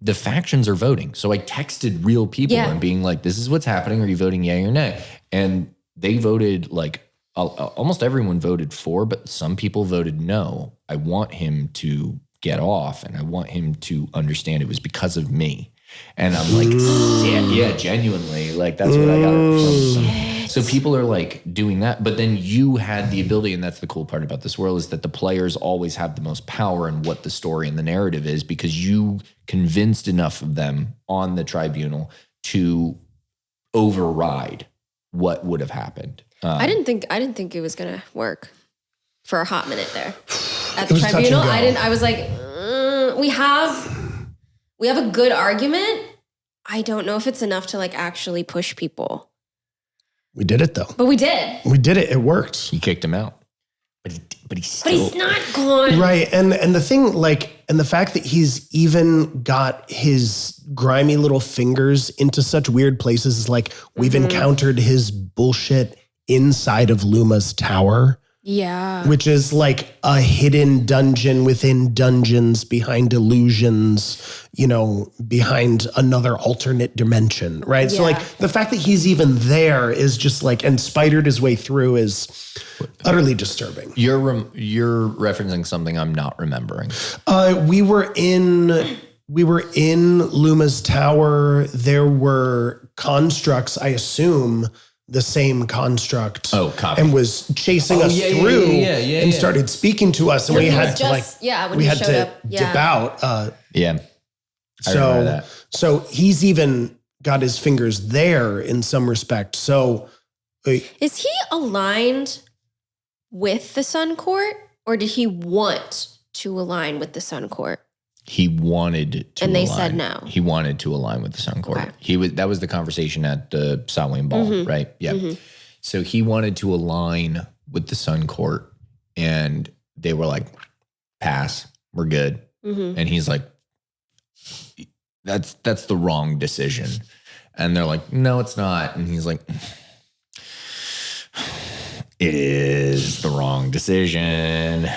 the factions are voting. So I texted real people and being like, this is what's happening. Are you voting yay or nay? And they voted like, almost everyone voted for, but some people voted no. I want him to get off and I want him to understand it was because of me. And I'm like, yeah, genuinely. Like, that's what I got from. So people are like doing that. But then you had the ability, and that's the cool part about this world, is that the players always have the most power in what the story and the narrative is because you convinced enough of them on the tribunal to override what would have happened. I didn't think it was gonna work for a hot minute there at the was touch and tribunal. go. I was like, we have a good argument. I don't know if it's enough to like actually push people. We did it though. But we did. We did it. It worked. You kicked him out. But he's not gone. Right. And the thing, like, and the fact that he's even got his grimy little fingers into such weird places is like, we've encountered his bullshit inside of Luma's tower. Yeah. Which is like a hidden dungeon within dungeons, behind illusions, behind another alternate dimension, right? Yeah. So like the fact that he's even there is just like, and spidered his way through is utterly disturbing. You're referencing something I'm not remembering. We were in Luma's tower. There were constructs, I assume, the same construct and was chasing us through and started speaking to us and we had to dip out. So he's even got his fingers there in some respect. So is he aligned with the Sun Court or did he want to align with the Sun Court? He wanted to, and they said no. He wanted to align with the Sun Court. Okay. That was the conversation at the Sohlm ball, right? Yeah. So he wanted to align with the Sun Court, and they were like, "Pass, we're good." And he's like, "That's the wrong decision," and they're like, "No, it's not," and he's like, "It is the wrong decision."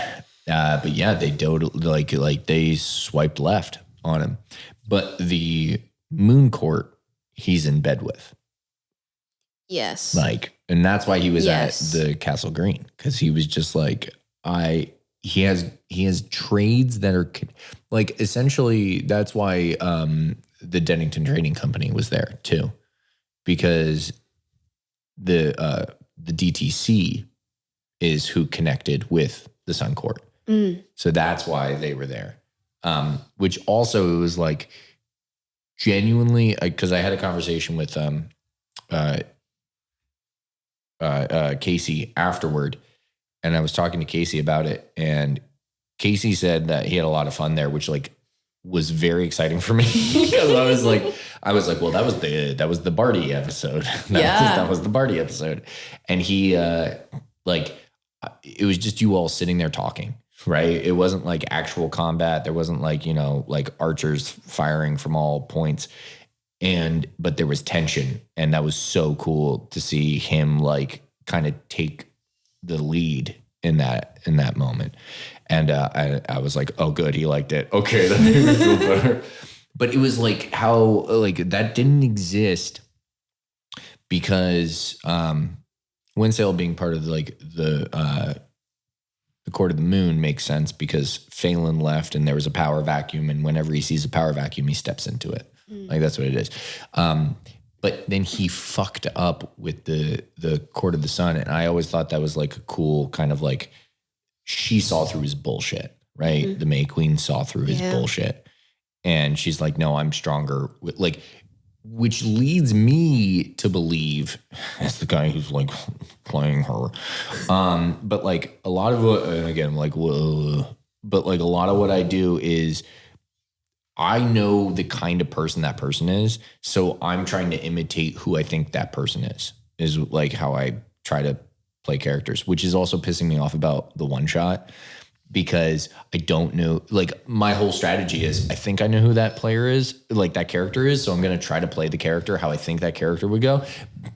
But yeah, they they swiped left on him. But the Moon Court, he's in bed with. Yes. Like, and that's why he was Yes. at the Castle Green, because he was just like, he has trades that are like, essentially that's why the Dennington Trading Company was there too, because the DTC is who connected with the Sun Court. So that's why they were there. Which also, it was like genuinely, because I had a conversation with Casey afterward, and I was talking to Casey about it, and Casey said that he had a lot of fun there, which like was very exciting for me, because I was like, well, that was the Barty episode. That was the Barty episode. And he like, it was just you all sitting there talking, right? It wasn't like actual combat. There wasn't like, like archers firing from all points. But there was tension, and that was so cool to see him like kind of take the lead in that moment. And I was like, oh, good, he liked it. Okay, that made me feel better. But it was like how like that didn't exist because Windsail being part of like the Court of the Moon makes sense, because Phelan left and there was a power vacuum, and whenever he sees a power vacuum, he steps into it. Like, that's what it is. But then he fucked up with the Court of the Sun, and I always thought that was like a cool kind of like, she saw through his bullshit, right? The May Queen saw through his bullshit, and she's like, no, I'm stronger. Like, which leads me to believe, as the guy who's like playing her, but like a lot of what, and again, I'm like, whoa, but like a lot of what I do is I know the kind of person that person is, so I'm trying to imitate who I think that person is like how I try to play characters, which is also pissing me off about the one shot, because I don't know, like my whole strategy is I think I know who that player is, like that character is, so I'm going to try to play the character how I think that character would go,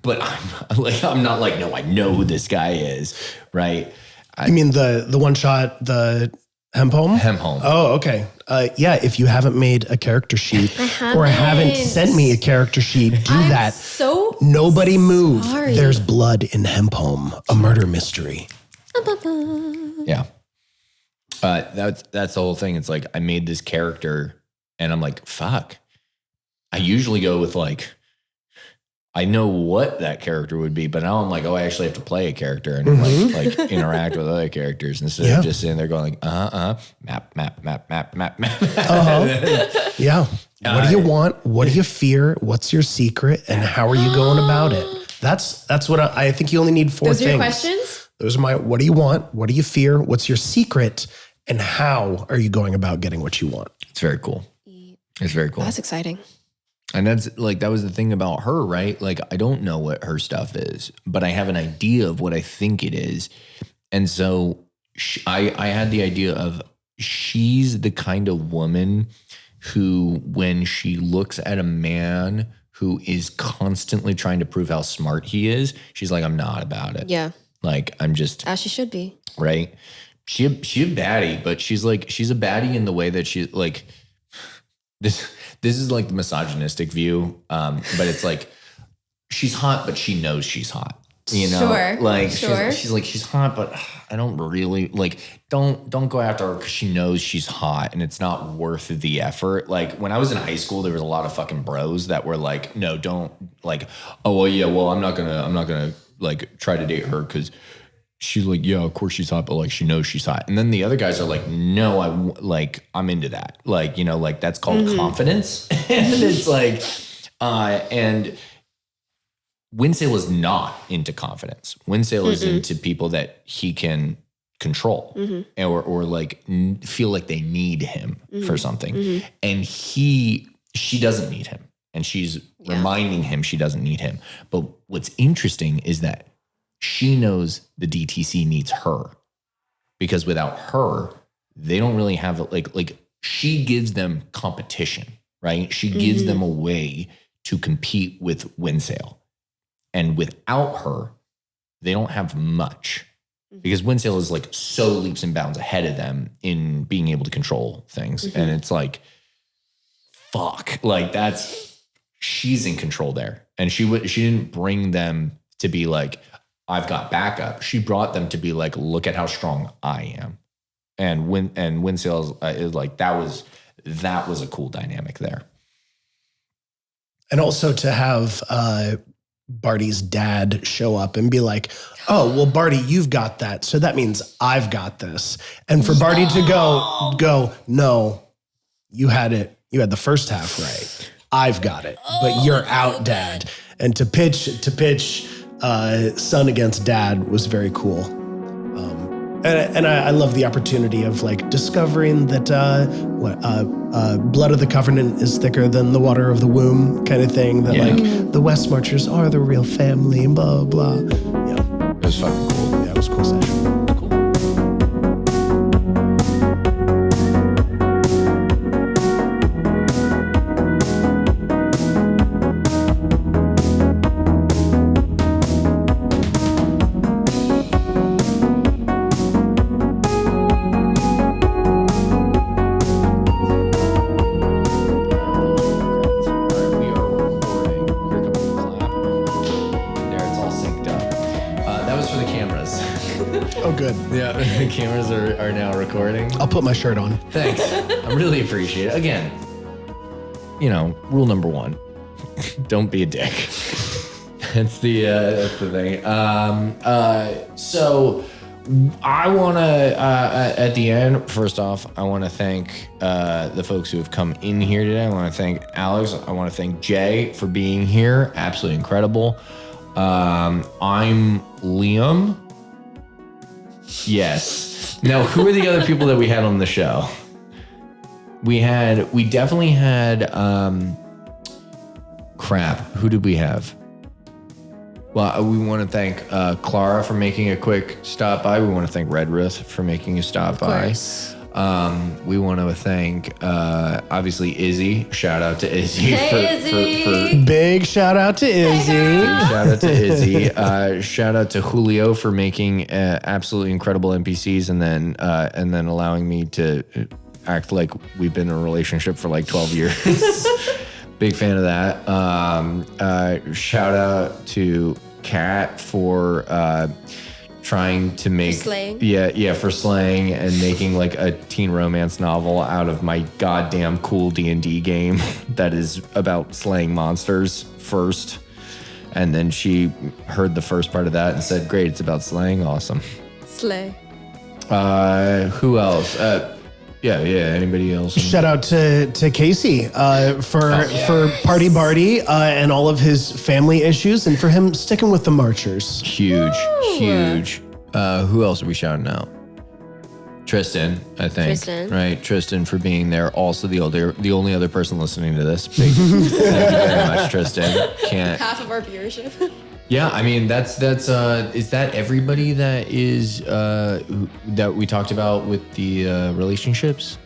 but I'm not like, no, I know who this guy is, right? You mean the one shot, the Hempholm? Hempholm. Oh, okay. Yeah, if you haven't made a character sheet or haven't sent me a character sheet, do that. So nobody move. sorry. There's blood in Hempholm, a murder mystery. Yeah. That's the whole thing. It's like I made this character and I'm like, fuck. I usually go with like, I know what that character would be, but now I'm like, oh, I actually have to play a character and like interact with other characters instead of just sitting there going like, map. Yeah. What do you want? What do you fear? What's your secret? And how are you going about it? That's what I think you only need four things. Those are your questions? Those are my, what do you want? What do you fear? What's your secret? And how are you going about getting what you want? It's very cool. It's very cool. That's exciting. And that's like, that was the thing about her, right? Like, I don't know what her stuff is, but I have an idea of what I think it is. And so I had the idea of, she's the kind of woman who, when she looks at a man who is constantly trying to prove how smart he is, she's like, I'm not about it. Yeah. Like, I'm just. As she should be. Right. She a baddie, but she's a baddie in the way that she like, this is like the misogynistic view. But it's like, she's hot, but she knows she's hot. You know, Sure. like Sure. she's hot, but I don't really like, don't go after her because she knows she's hot and it's not worth the effort. Like when I was in high school, there was a lot of fucking bros that were like, no, don't like, oh, well, yeah, well, I'm not gonna like try to date her because she's like, yeah, of course she's hot, but like she knows she's hot. And then the other guys are like, no, I'm into that. Like, you know, like that's called confidence. And it's like, and Windsail is not into confidence. Windsail is into people that he can control or like feel like they need him for something. And she doesn't need him. And she's reminding him she doesn't need him. But what's interesting is that she knows the DTC needs her, because without her, they don't really have like she gives them competition, right? She gives them a way to compete with Windsail. And without her, they don't have much, because Windsail is like so leaps and bounds ahead of them in being able to control things. And it's like, fuck, like she's in control there. And she didn't bring them to be like, I've got backup. She brought them to be like, look at how strong I am. And Winsale is like, that was a cool dynamic there. And also to have Barty's dad show up and be like, oh, well, Barty, you've got that. So that means I've got this. And for Barty to go, no, you had it. You had the first half right. I've got it, but you're out, Dad. And to pitch son against dad was very cool. And I love the opportunity of like discovering that blood of the covenant is thicker than the water of the womb kind of thing. That like the West Marchers are the real family, blah, blah. Yeah. It was fucking cool. Yeah, it was a cool session. The cameras are now recording. I'll put my shirt on. Thanks. I really appreciate it. Again, rule number 1, don't be a dick. That's the thing. So I want to, at the end, first off, I want to thank the folks who have come in here today. I want to thank Alex. I want to thank Jay for being here. Absolutely incredible. I'm Liam. Yes. Now, who are the other people that we had on the show? We definitely had, crap. Who did we have? Well, we want to thank Clara for making a quick stop by. We want to thank Redruth for making a stop by. We want to thank, obviously, Izzy. Shout out to Izzy. Izzy. Big shout out to Izzy. Shout out to Izzy. Shout out to Julio for making absolutely incredible NPCs and then allowing me to act like we've been in a relationship for like 12 years. Big fan of that. Shout out to Kat for trying to make slaying. For slaying and making like a teen romance novel out of my goddamn cool D&D game that is about slaying monsters first. And then she heard the first part of that and said, great, it's about slaying. Awesome. Slay. Who else? Anybody else? Shout out to Casey for Party Barty and all of his family issues and for him sticking with the Marchers. Huge. Who else are we shouting out? Tristan, I think. Right, Tristan for being there. Also the only other person listening to this. Thank you very much, Tristan. Half of our viewership. Yeah, I mean that's is that everybody that is that we talked about with the relationships?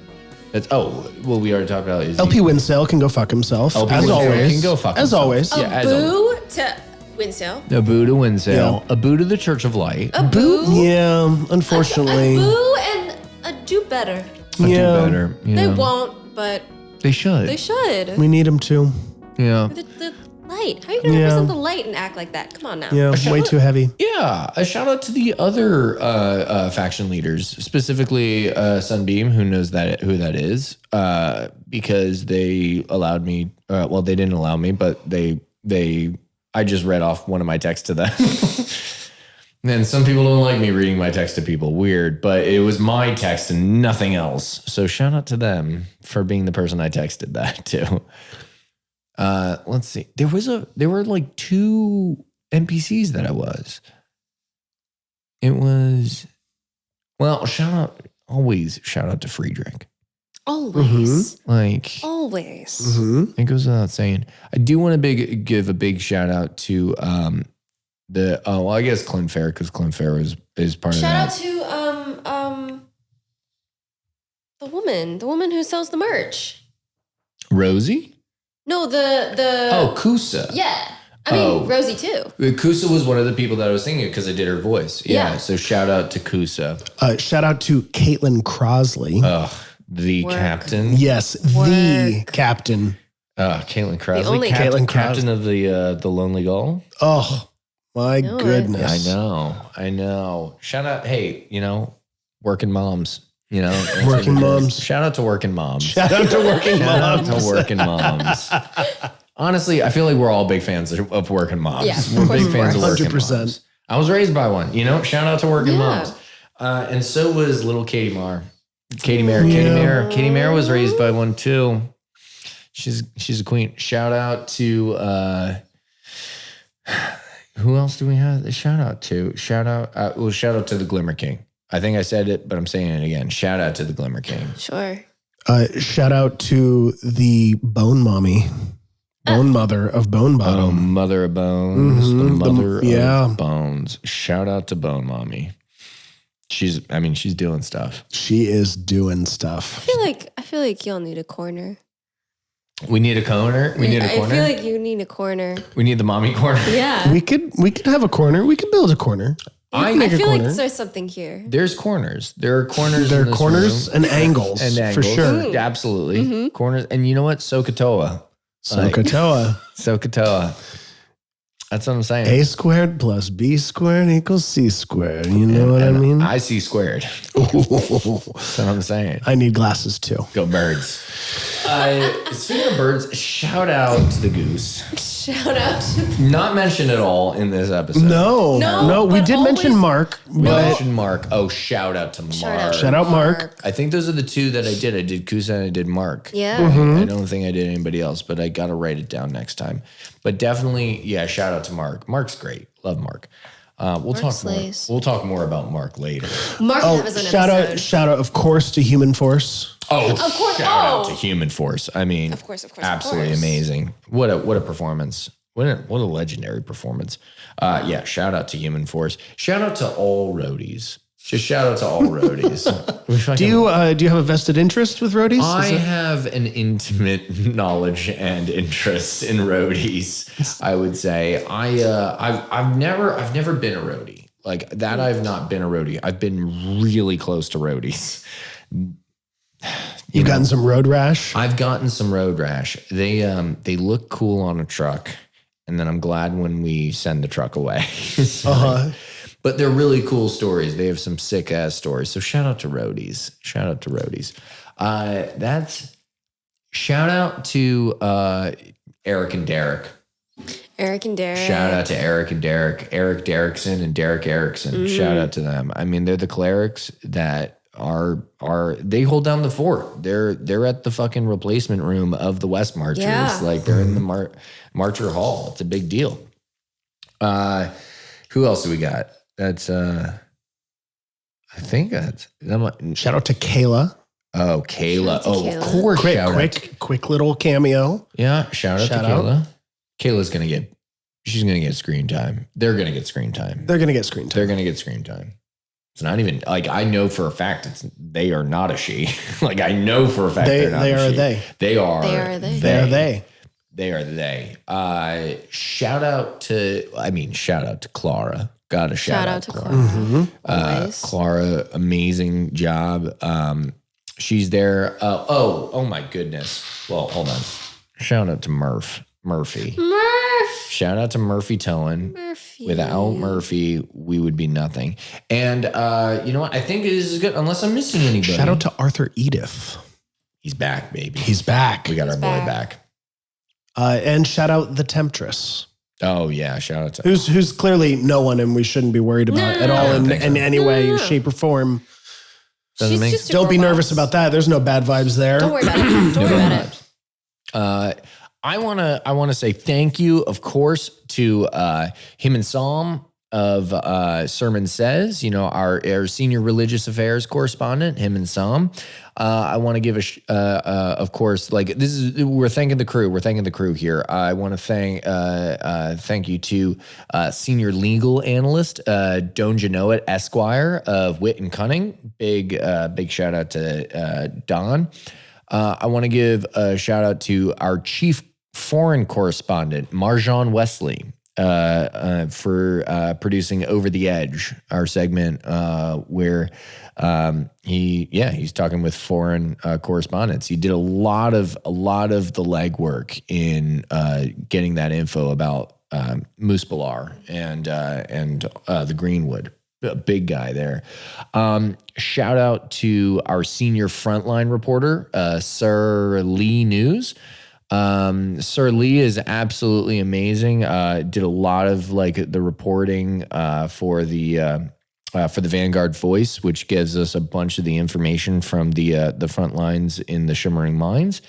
We already talked about is LP Winsale can go fuck himself. As always. Can go fuck as himself. always. A boo to Winsale. A boo to Winsale. Yeah. A boo to the Church of Light. A boo. Yeah, unfortunately. A boo and a do better. Do better. Yeah. They won't, but they should. They should. We need them to. Yeah. The light. How are you going to represent the light and act like that? Come on now. Yeah, way too heavy. Yeah. A shout out to the other faction leaders, specifically Sunbeam, who knows who that is, because they allowed me. They didn't allow me, but I just read off one of my texts to them. And some people don't like me reading my text to people. Weird, but it was my text and nothing else. So shout out to them for being the person I texted that to. Let's see. There were like 2 NPCs that I was. It was, shout out to Friedrich. Always. Mm-hmm. Always. Mm-hmm. It goes without saying. I do want to give a big shout out to I guess Clint Fair, because Clint Fair is part of that. Shout out to the woman who sells the merch. Rosie? No, the Kusa. Yeah. I mean, Rosie too. Kusa was one of the people that I was thinking because I did her voice. Yeah. So shout out to Kusa. Shout out to Caitlin Crosley. The captain. Yes, the captain. Caitlin Crosley. The only captain of the Lonely Gull. Oh, My Know it. goodness. I know. Shout out, hey, working moms. Working moms. Shout out to working moms. Shout out to working Shout out moms. to working moms. Honestly, I feel like we're all big fans of working moms. Yeah, We're of course big we fans are. of working 100%. moms. I was raised by one. Shout out to working Yeah. moms. And so was little Katie Mare. Katie Mare was raised by one too. She's a queen. Shout out to who else do we have? Shout out to the Glimmer King. I think I said it, but I'm saying it again. Shout out to the Glimmer King. Sure. Shout out to the Bone Mommy, Bone Mother of Bone Bottom. Mother of Bones. The mother yeah. of Bones. Shout out to Bone Mommy. She's doing stuff. She is doing stuff. I feel like y'all need a corner. We need a corner. We need a corner. I feel like you need a corner. We need the mommy corner. Yeah. We could have a corner. We could build a corner. I make a feel like corner. there's something here. There's corners. There are corners. There in are this corners room. and angles, for sure. Absolutely. Corners. And you know what? Sokotoa. Sokotoa. That's what I'm saying. A squared plus B squared equals C squared. You know what I mean? I see squared. That's what I'm saying. I need glasses too. Go birds. Speaking of birds, shout out to the goose. Shout out. Not mentioned at all in this episode. No. We but did mention always- Mark. We But mentioned Mark. Oh, shout out to Mark. Shout out Mark. I think those are the two that I did. I did Kusa and I did Mark. Yeah. I don't think I did anybody else, but I got to write it down next time. But definitely, shout out to Mark. Mark's great. Love Mark. We'll talk slays. more. We'll talk more about Mark later. Mark has an episode. Shout out, of course, to Human Force. Oh, Of course. shout out to Human Force. I mean, Of course. absolutely amazing. What a performance. What a legendary performance. Shout out to Human Force. Shout out to all roadies. Just shout out to all roadies. Do you have a vested interest with roadies? I have an intimate knowledge and interest in roadies. I would say I've never been a roadie like that. I've not been a roadie. I've been really close to roadies. You've gotten some road rash. I've gotten some road rash. They look cool on a truck, and then I'm glad when we send the truck away. But they're really cool stories. They have some sick ass stories. So shout out to roadies. Shout out to roadies. Shout out to Eric and Derek. Eric and Derek. Shout out to Eric and Derek. Eric Derrickson and Derek Erickson. Shout out to them. I mean, they're the clerics that they hold down the fort. They're at the fucking replacement room of the West Marchers. Yeah. Like they're in the Marcher Hall. It's a big deal. Who else do we got? That's I think that's Shout out to Kayla. Oh, Kayla. Shout out to Kayla. Of course. Quick little cameo. Yeah, shout out to Shout Kayla. Kayla's she's gonna get screen time. They're gonna get screen time. They're gonna get screen time. They're gonna get screen time. It's not even like I know for a fact they are not a she. Like I know for a fact they're not a she. They are they. They are they. Shout out to Clara. Gotta shout out to Clara. Mm-hmm. Nice. Clara, amazing job. She's there. Oh my goodness. Well, hold on. Shout out to Murphy. Shout out to Murphy Towing. Without Murphy, we would be nothing. And you know what? I think this is good, unless I'm missing anybody. Shout out to Arthur Edith. He's back, baby. He's back. We got our boy back. And shout out the Temptress. Oh yeah, shout out to who's clearly no one, and we shouldn't be worried about at all in any way, shape, or form. Don't be nervous about that. There's no bad vibes there. Don't worry about it. Don't worry about it. I wanna say thank you, of course, to Himan Sohlm of Sermon Says, our senior religious affairs correspondent, Himan Sohlm. I want to give of course, we're thanking the crew. We're thanking the crew here. I want to thank you to senior legal analyst, Don Jinno Esquire of Witt and Cunning. Big shout out to Don. I want to give a shout out to our chief foreign correspondent, Marjionn Wesslyy, for producing Over the Edge, our segment where he's talking with foreign correspondents. He did a lot of the legwork in getting that info about Moose Balar and the Greenwood. A big guy there. Shout out to our senior Frontline reporter, Sir Lee Nuuz. Sir Lee is absolutely amazing. Did a lot of like the reporting for the Vanguard Voice, which gives us a bunch of the information from the front lines in the Shimmering Mines.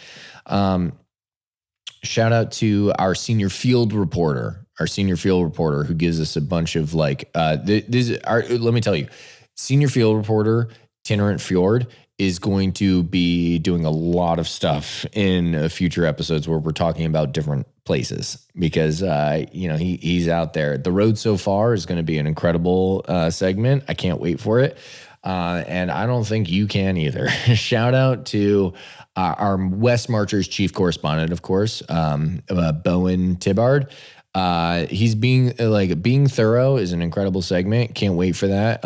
Shout out to our senior field reporter. Who gives us a bunch of like, let me tell you, senior field reporter, Tinnerynt Fjord, is going to be doing a lot of stuff in future episodes where we're talking about different places because, he's out there. The Road So Far is going to be an incredible segment. I can't wait for it. And I don't think you can either. Shout out to our West Marchers chief correspondent, of course, Bowen Tibbard. He's being thorough is an incredible segment. Can't wait for that.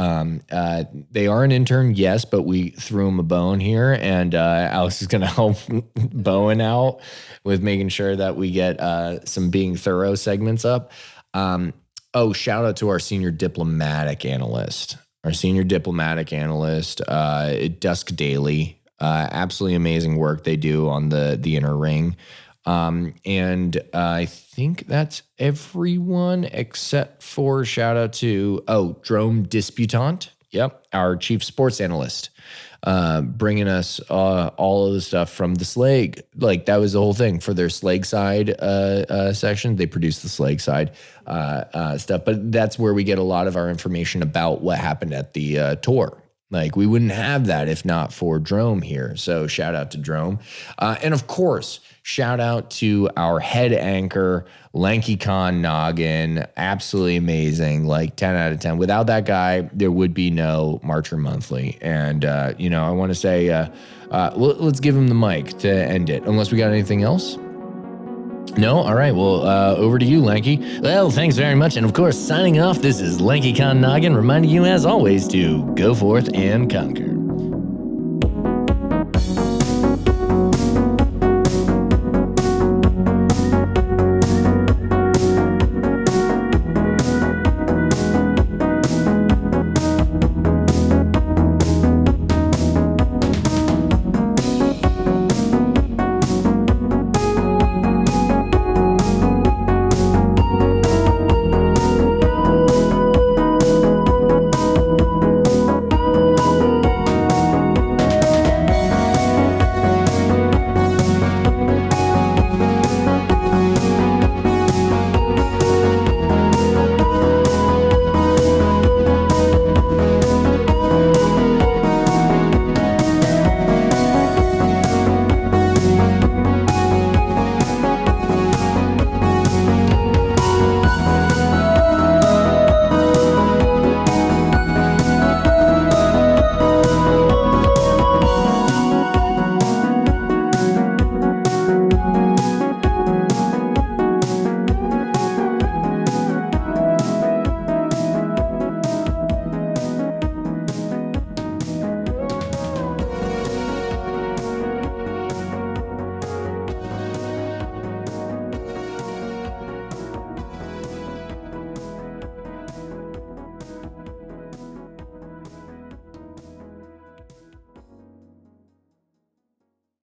They are an intern, yes, but we threw him a bone here, and Alex is going to help Bowen out with making sure that we get some being thorough segments up. Shout out to our senior diplomatic analyst. Dusk Daelie. Absolutely amazing work they do on the inner ring. And I think that's everyone except for shout out to, Drome Disputant. Yep. Our chief sports analyst, bringing us, all of the stuff from the Slag. Like that was the whole thing for their Slag side, section. They produced the Slag side, stuff, but that's where we get a lot of our information about what happened at the, tour. Like we wouldn't have that if not for Drome here. So shout out to Drome. And of course, shout out to our head anchor, Lanky Kahn Noggin. Absolutely amazing. Like 10 out of 10. Without that guy, there would be no Marcher Monthly. And, I want to say, let's give him the mic to end it. Unless we got anything else. No? All right. Well, over to you, Lanky. Well, thanks very much. And of course, signing off, this is Lanky Kahn Noggin reminding you, as always, to go forth and conquer.